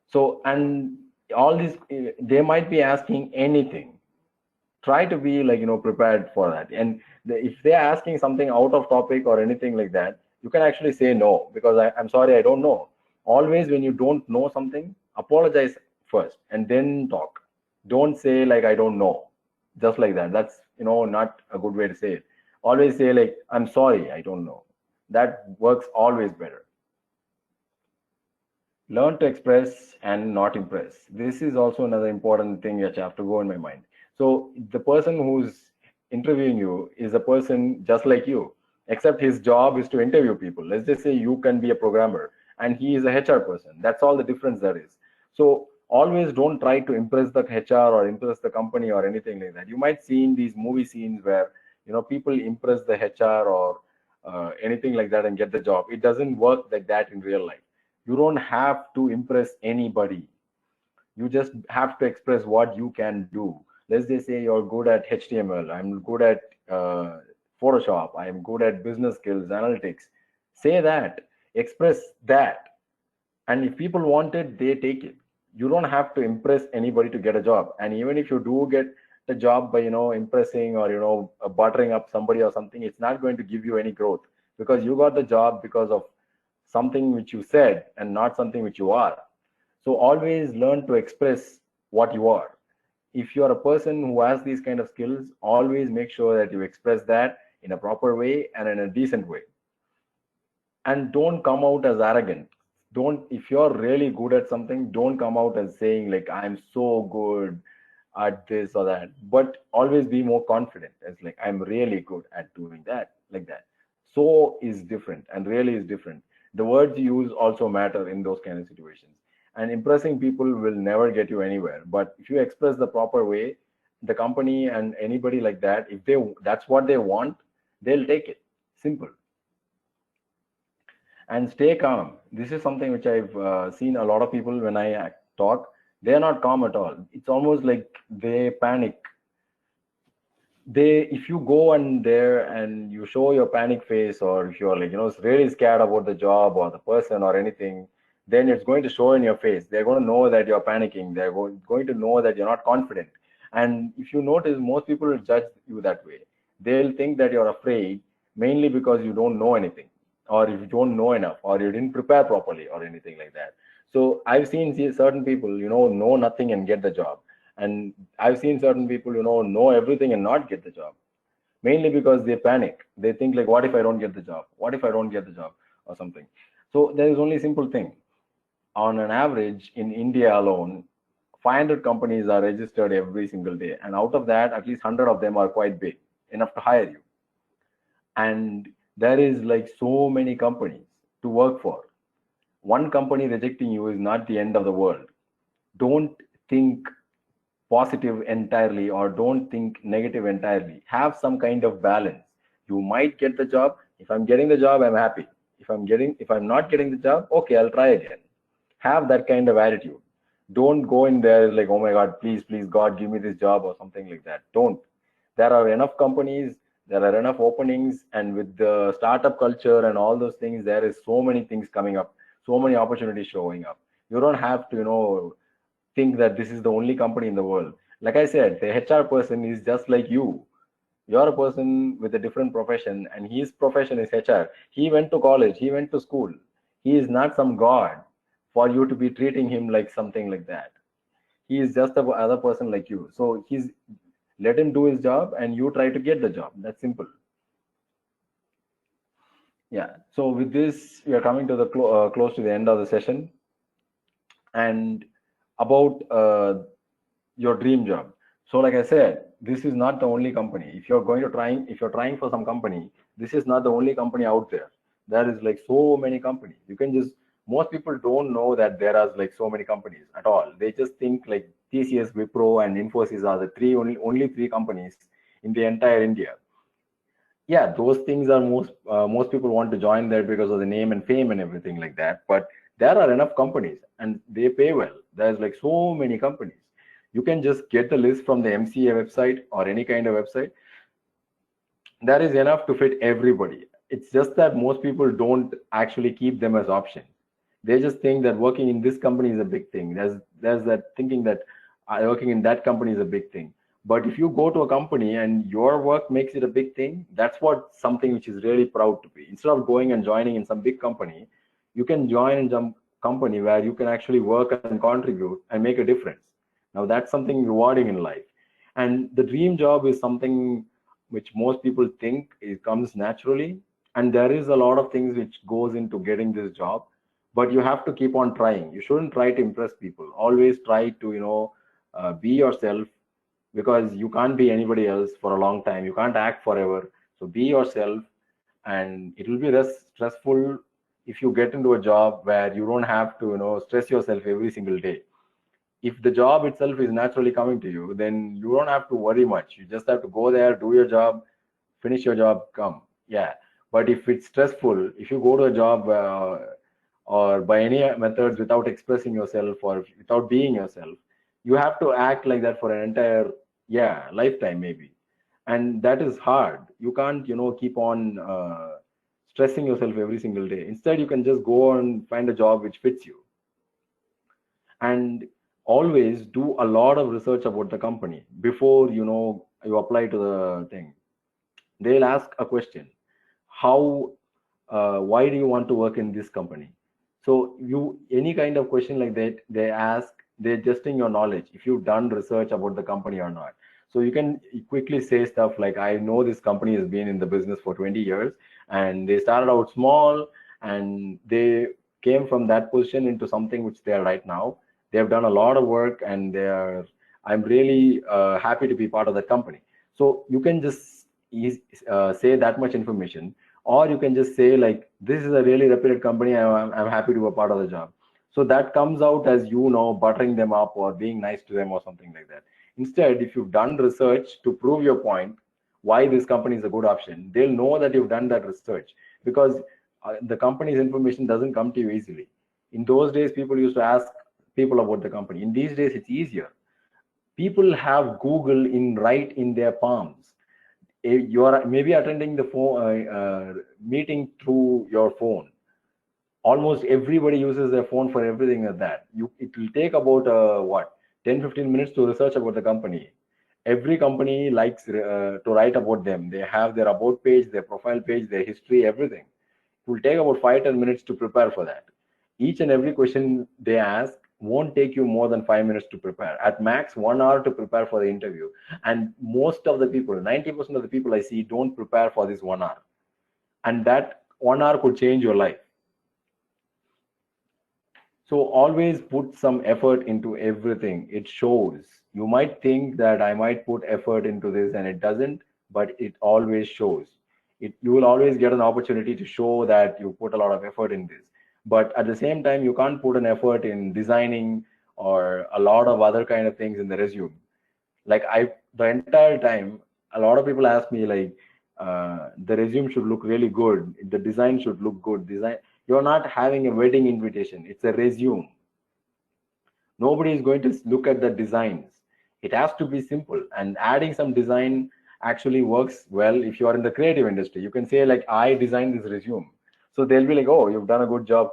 So, and all these, they might be asking anything. Try to be prepared for that. And if they're asking something out of topic or anything like that, you can actually say no, because I'm sorry, I don't know. Always when you don't know something, apologize first and then talk. Don't say like I don't know, just like that. That's not a good way to say it. Always say like I'm sorry, I don't know. That works always better. Learn to express and not impress. This is also another important thing that you have to go in my mind. So the person who's interviewing you is a person just like you, except his job is to interview people. Let's just say you can be a programmer and he is a HR person. That's all the difference there is. So always don't try to impress the HR or impress the company or anything like that. You might see in these movie scenes where people impress the HR or anything like that and get the job. It doesn't work like that in real life. You don't have to impress anybody. You just have to express what you can do. Let's just say you're good at HTML, I'm good at Photoshop, I'm good at business skills, analytics. Say that, express that, and if people want it, they take it. You don't have to impress anybody to get a job. And even if you do get the job by impressing or buttering up somebody or something, it's not going to give you any growth, because you got the job because of something which you said and not something which you are. So always learn to express what you are. If you are a person who has these kind of skills, always make sure that you express that in a proper way and in a decent way. And don't come out as arrogant. Don't, if you're really good at something, don't come out as saying like I'm so good at this or that, but always be more confident as like I'm really good at doing that, like that. So is different and really is different. The words you use also matter in those kind of situations. And impressing people will never get you anywhere, but if you express the proper way, the company and anybody like that, if they, that's what they want, they'll take it. Simple. And stay calm. This is something which I've seen a lot of people when I talk. They're not calm at all. It's almost like they panic. They, if you go and there and you show your panic face, or if you're like really scared about the job or the person or anything, then it's going to show in your face. They're going to know that you're panicking. They're going to know that you're not confident. And if you notice, most people will judge you that way. They'll think that you're afraid, mainly because you don't know anything, or if you don't know enough, or you didn't prepare properly, or anything like that. So I've seen certain people, know nothing and get the job, and I've seen certain people, know everything and not get the job, mainly because they panic. They think like, what if I don't get the job? What if I don't get the job, or something? So there is only simple thing. On an average, in India alone, 500 companies are registered every single day, and out of that, at least 100 of them are quite big, enough to hire you. And there is like so many companies to work for. One company rejecting you is not the end of the world. Don't think positive entirely, or don't think negative entirely. Have some kind of balance. You might get the job. If I'm getting the job, I'm happy. If I'm not getting the job, okay, I'll try again. Have that kind of attitude. Don't go in there like, oh my God, please, please, God, give me this job, or something like that. Don't. There are enough companies, there are enough openings, and with the startup culture and all those things, there is so many things coming up, so many opportunities showing up. You don't have to, think that this is the only company in the world. Like I said, the HR person is just like you. You're a person with a different profession, and his profession is HR. He went to college, he went to school. He is not some god for you to be treating him like something like that. He is just a other person like you. So he's let him do his job, and you try to get the job. That's simple. Yeah. So with this, we are coming to the close to the end of the session, and about your dream job. So like I said, this is not the only company. If you're trying for some company, this is not the only company out there. There is like so many companies. Most people don't know that there are like so many companies at all. They just think like TCS, Wipro, and Infosys are the only three companies in the entire India. Yeah, those things are most people want to join there because of the name and fame and everything like that. But there are enough companies, and they pay well. There's like so many companies. You can just get the list from the MCA website or any kind of website. There is enough to fit everybody. It's just that most people don't actually keep them as options. They just think that working in this company is a big thing. There's that thinking that working in that company is a big thing. But if you go to a company and your work makes it a big thing, that's what something which is really proud to be. Instead of going and joining in some big company, you can join in some company where you can actually work and contribute and make a difference. Now that's something rewarding in life. And the dream job is something which most people think it comes naturally. And there is a lot of things which goes into getting this job, but you have to keep on trying. You shouldn't try to impress people. Always try to, be yourself, because you can't be anybody else for a long time. You can't act forever. So be yourself, and it will be less stressful if you get into a job where you don't have to, stress yourself every single day. If the job itself is naturally coming to you, then you don't have to worry much. You just have to go there, do your job, finish your job, come. Yeah. But if it's stressful, if you go to a job or by any methods without expressing yourself or without being yourself, you have to act like that for an entire, yeah, lifetime maybe. And that is hard. You can't, keep on stressing yourself every single day. Instead, you can just go and find a job which fits you. And always do a lot of research about the company before you apply to the thing. They'll ask a question: how why do you want to work in this company? So you any kind of question like that they ask, they're testing your knowledge if you've done research about the company or not. So you can quickly say stuff like, I know this company has been in the business for 20 years, and they started out small, and they came from that position into something which they are right now. They have done a lot of work, and I'm really happy to be part of that company. So you can just say that much information, or you can just say like, this is a really reputed company, I'm happy to be a part of the job. So that comes out as, buttering them up or being nice to them or something like that. Instead, if you've done research to prove your point, why this company is a good option, they'll know that you've done that research, because the company's information doesn't come to you easily. In those days, people used to ask people about the company. In these days, it's easier. People have Google right in their palms. You are maybe attending the meeting through your phone. Almost everybody uses their phone for everything like that. It will take about 10-15 minutes to research about the company. Every company likes to write about them. They have their about page, their profile page, their history, everything. It will take about 5-10 minutes to prepare for that. Each and every question they ask won't take you more than 5 minutes to prepare. At max, 1 hour to prepare for the interview. And most of the people, 90% of the people I see, don't prepare for this 1 hour. And that 1 hour could change your life. So always put some effort into everything. It shows. You might think that I might put effort into this and it doesn't, but it always shows. You will always get an opportunity to show that you put a lot of effort in this. But at the same time, you can't put an effort in designing or a lot of other kind of things in the resume. Like the entire time, a lot of people ask me like, the resume should look really good. The design should look good. You're not having a wedding invitation. It's a resume. Nobody is going to look at the designs. It has to be simple, and adding some design actually works well if you are in the creative industry. You can say like, I designed this resume. So they'll be like, oh, you've done a good job,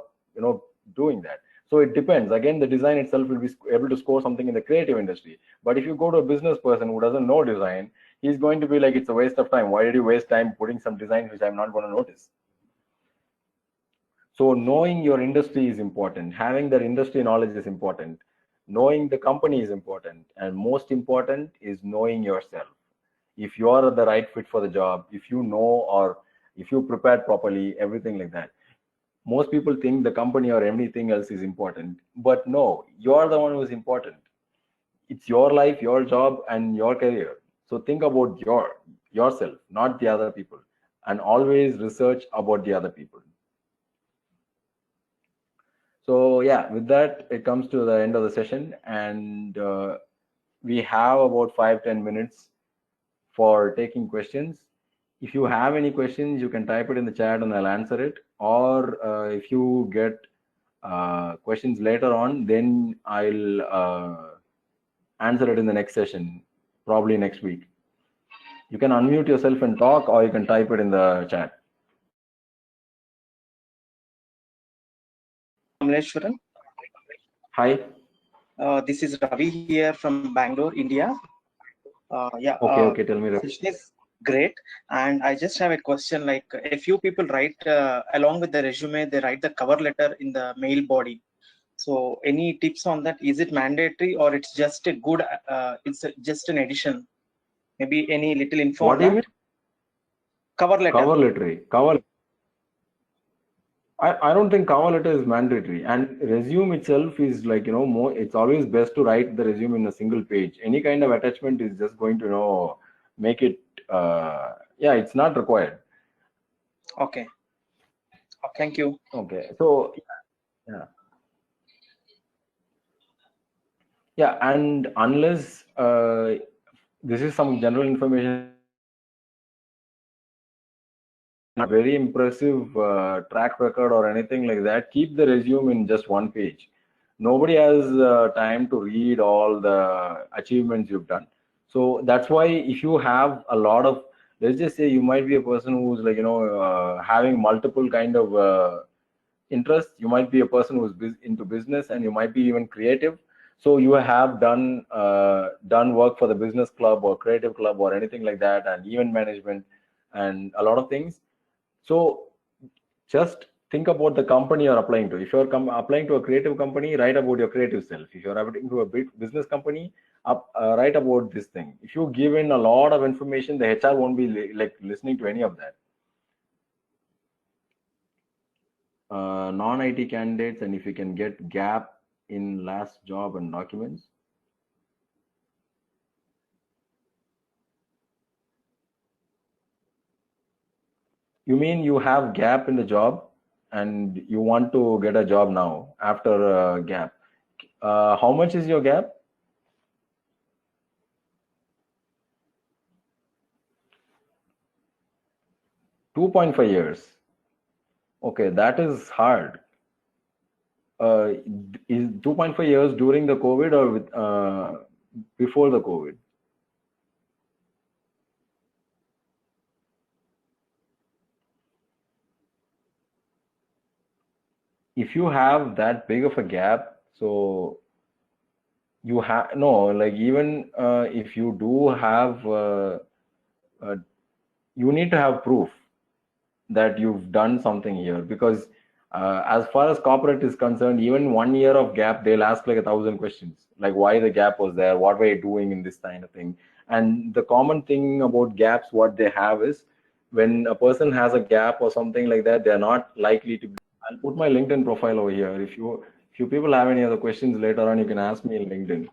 doing that. So it depends. Again, the design itself will be able to score something in the creative industry. But if you go to a business person who doesn't know design, he's going to be like, it's a waste of time. Why did you waste time putting some designs which I'm not going to notice? So knowing your industry is important. Having that industry knowledge is important. Knowing the company is important. And most important is knowing yourself. If you are the right fit for the job, if you know, or if you prepared properly, everything like that. Most people think the company or anything else is important, but no, you're the one who is important. It's your life, your job, and your career. So think about yourself, not the other people, and always research about the other people. So yeah, with that, it comes to the end of the session, and we have about 5-10 minutes for taking questions. If you have any questions, you can type it in the chat and I'll answer it. Or if you get questions later on, then I'll answer it in the next session, probably next week. You can unmute yourself and talk, or you can type it in the chat. Kamleshwaran. Hi. This is Ravi here from Bangalore, India. Okay, tell me. Session is great, and I just have a question. Like, a few people write along with the resume, they write the cover letter in the mail body. So, any tips on that? Is it mandatory, or it's just a good? Just an addition. Maybe any little info What on do you that? mean? Cover letter. Cover letter. I don't think cover letter is mandatory, and resume itself is like, more, it's always best to write the resume in a single page. Any kind of attachment is just going to, make it, yeah, it's not required. Okay. Thank you. Okay. So, yeah. Yeah. And unless this is some general information, very impressive track record or anything like that, keep the resume in just one page. Nobody has time to read all the achievements you've done. So that's why if you have a lot of, let's just say you might be a person who's like, having multiple kind of interests. You might be a person who's into business, and you might be even creative. So you have done work for the business club or creative club or anything like that, and event management and a lot of things. So just think about the company you're applying to. If you're applying to a creative company, write about your creative self. If you're applying to a big business company, write about this thing. If you give in a lot of information, the HR won't be like listening to any of that. Non-IT candidates, and if you can get gap in last job and documents. You mean you have gap in the job and you want to get a job now after a gap? How much is your gap? 2.5 years. Okay, that is hard. Is 2.5 years during the COVID or before the COVID? If you have that big of a gap, so you have no, like even if you do have uh, you need to have proof that you've done something here, because as far as corporate is concerned, even 1 year of gap, they'll ask like 1,000 questions, like why the gap was there, what were you doing in this kind of thing. And the common thing about gaps, what they have is, when a person has a gap or something like that, they're not likely to be. I'll put my LinkedIn profile over here. If you people have any other questions later on, you can ask me in LinkedIn.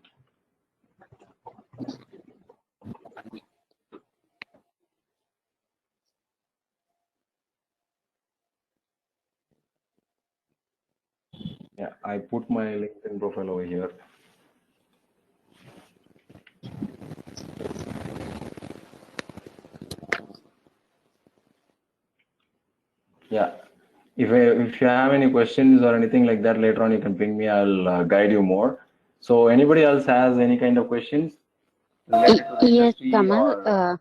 Yeah, I put my LinkedIn profile over here. Yeah. If you have any questions or anything like that later on, you can ping me. I'll guide you more. So anybody else has any kind of questions related to the Yes, industry Kamal. or?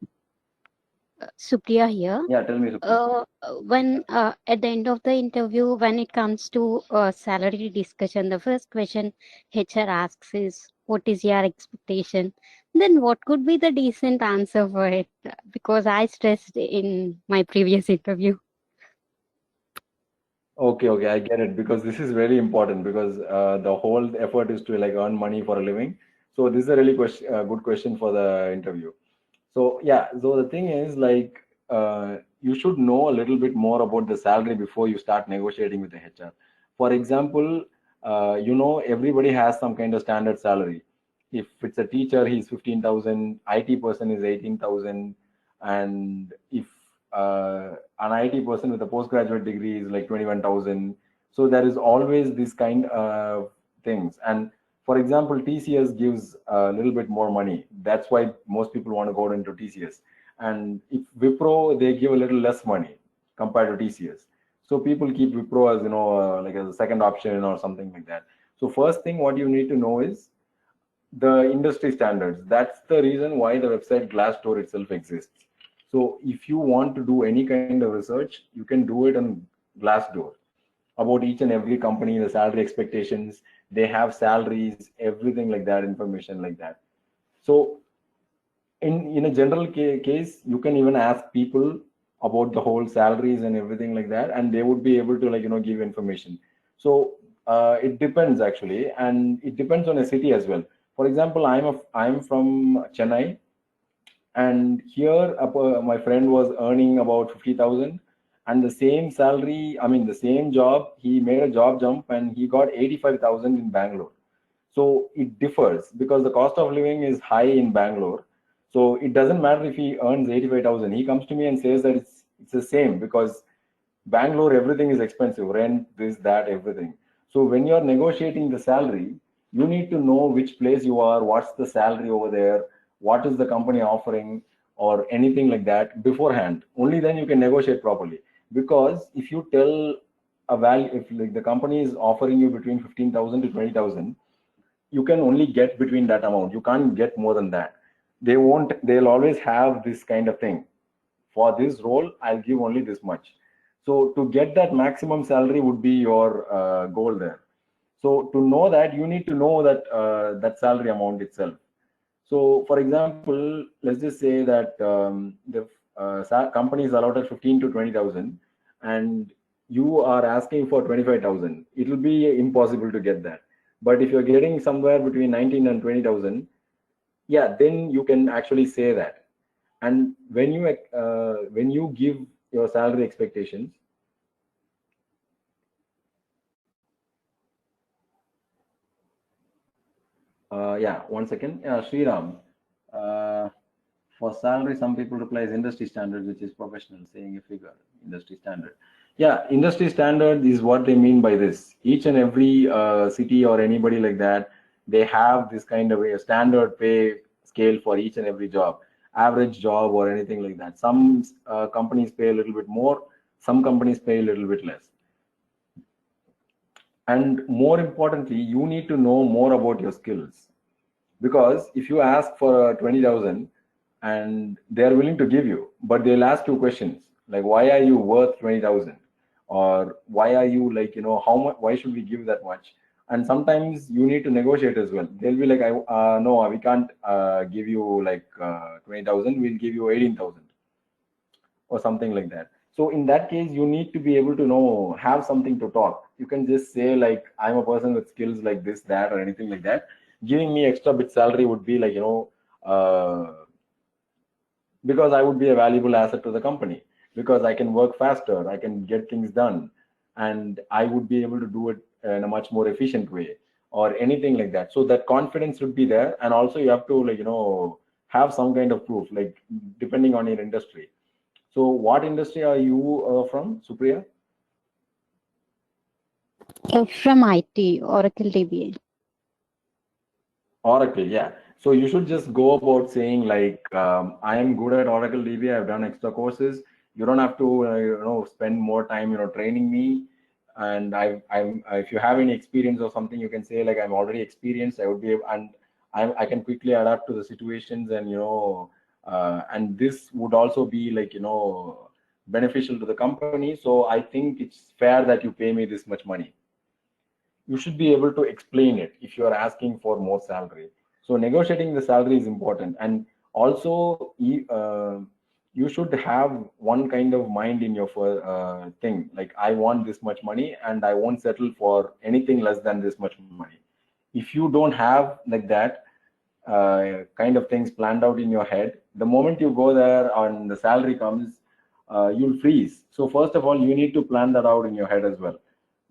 Supriya here. Yeah, tell me, Supriya. When at the end of the interview, when it comes to salary discussion, the first question HR asks is, "What is your expectation?" Then what could be the decent answer for it? Because I stressed in my previous interview. Okay, I get it, because this is very important, because the whole effort is to like earn money for a living. So this is a really good question for the interview. So yeah, so the thing is like you should know a little bit more about the salary before you start negotiating with the HR. For example, everybody has some kind of standard salary. If it's a teacher, he's 15,000. IT person is 18,000, and if an IT person with a postgraduate degree is like 21,000. So there is always this kind of things. And for example, TCS gives a little bit more money. That's why most people want to go into TCS. And if Wipro, they give a little less money compared to TCS. So people keep Wipro as, like as a second option or something like that. So first thing, what you need to know is the industry standards. That's the reason why the website Glassdoor itself exists. So if you want to do any kind of research, you can do it on Glassdoor about each and every company, the salary expectations, they have salaries, everything like that, information like that. So in a general case, you can even ask people about the whole salaries and everything like that, and they would be able to give information. So it depends actually, and it depends on a city as well. For example, I'm from Chennai, and here my friend was earning about 50,000, and the same salary, I mean the same job, he made a job jump and he got 85,000 in Bangalore. So it differs because the cost of living is high in Bangalore. So it doesn't matter if he earns 85,000. He comes to me and says that it's the same, because Bangalore, everything is expensive, rent, this, that, everything. So when you're negotiating the salary, you need to know which place you are, what's the salary over there, what is the company offering, or anything like that beforehand. Only then you can negotiate properly. Because if you tell a value, if like the company is offering you between 15,000 to 20,000, you can only get between that amount. You can't get more than that. They'll always have this kind of thing. For this role, I'll give only this much. So to get that maximum salary would be your goal there. So to know that, you need to know that that salary amount itself. So for example, let's just say that the company is allotted 15 to 20,000, and you are asking for 25,000. It will be impossible to get that. But if you're getting somewhere between 19 and 20,000, yeah, then you can actually say that. And when you give your salary expectations, yeah, 1 second. Sriram, uh, for salary, some people reply is industry standard, which is professional, saying a figure, industry standard. Yeah, industry standard is what they mean by this. Each and every city or anybody like that, they have this kind of a standard pay scale for each and every job, average job or anything like that. Some companies pay a little bit more, some companies pay a little bit less. And more importantly, you need to know more about your skills, because if you ask for 20,000 and they're willing to give you, but they'll ask you questions like, why are you worth 20,000, or why are you like, how much, why should we give that much, And sometimes you need to negotiate as well. They'll be like, no, we can't give you like 20,000, we'll give you 18,000 or something like that. So in that case, you need to be able to have something to talk. You can just say like, I'm a person with skills like this, that, or anything like that. Giving me extra bit salary would be like, because I would be a valuable asset to the company, because I can work faster, I can get things done, and I would be able to do it in a much more efficient way, or anything like that. So that confidence should be there. And also you have to like, have some kind of proof, like depending on your industry. So what industry are you from, Supriya? From IT, Oracle DBA. Oracle, yeah. So you should just go about saying like, I am good at Oracle DB. I've done extra courses. You don't have to, spend more time, training me. And if you have any experience or something, you can say like, I'm already experienced. I would be, and I can quickly adapt to the situations, and and this would also be like, beneficial to the company. So I think it's fair that you pay me this much money. You should be able to explain it if you are asking for more salary. So negotiating the salary is important. And also you should have one kind of mind in your thing, like, I want this much money and I won't settle for anything less than this much money. If you don't have like that kind of things planned out in your head, the moment you go there and the salary comes, you'll freeze. So first of all, you need to plan that out in your head as well,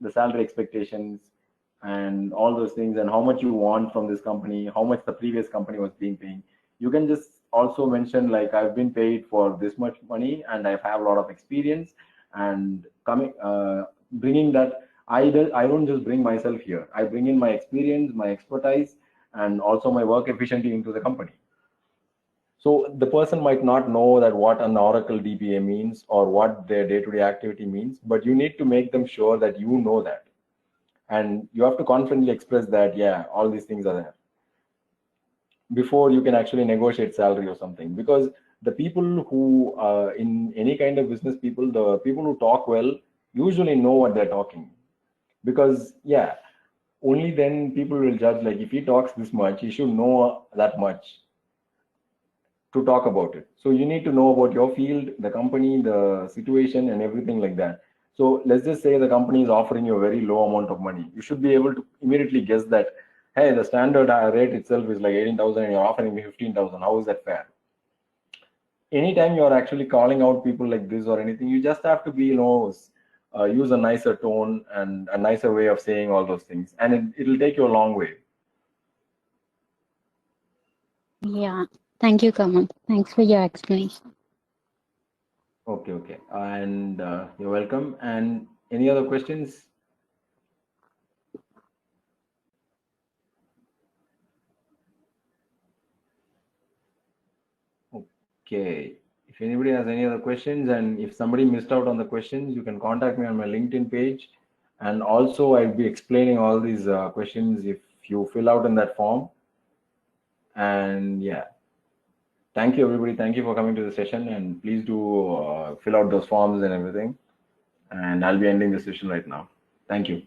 the salary expectations and all those things, and how much you want from this company, how much the previous company was being paying. You can just also mention like, I've been paid for this much money and I have a lot of experience, and bringing that, I don't just bring myself here, I bring in my experience, my expertise, and also my work efficiently into the company. So the person might not know that what an Oracle DBA means or what their day-to-day activity means, but you need to make them sure that you know that. And you have to confidently express that, yeah, all these things are there, before you can actually negotiate salary or something. Because the people who, in any kind of business, the people who talk well usually know what they're talking. Because, yeah, only then people will judge, like, if he talks this much, he should know that much to talk about it. So you need to know about your field, the company, the situation, and everything like that. So let's just say the company is offering you a very low amount of money. You should be able to immediately guess that, hey, the standard rate itself is like 18,000 and you're offering me 15,000. How is that fair? Anytime you're actually calling out people like this or anything, you just have to be, use a nicer tone and a nicer way of saying all those things. And it'll take you a long way. Yeah. Thank you, Kamal. Thanks for your explanation. Okay. And you're welcome. And any other questions? Okay. If anybody has any other questions, and if somebody missed out on the questions, you can contact me on my LinkedIn page. And also I'll be explaining all these questions if you fill out in that form. And yeah, thank you, everybody. Thank you for coming to the session, and please do fill out those forms and everything. And I'll be ending the session right now. Thank you.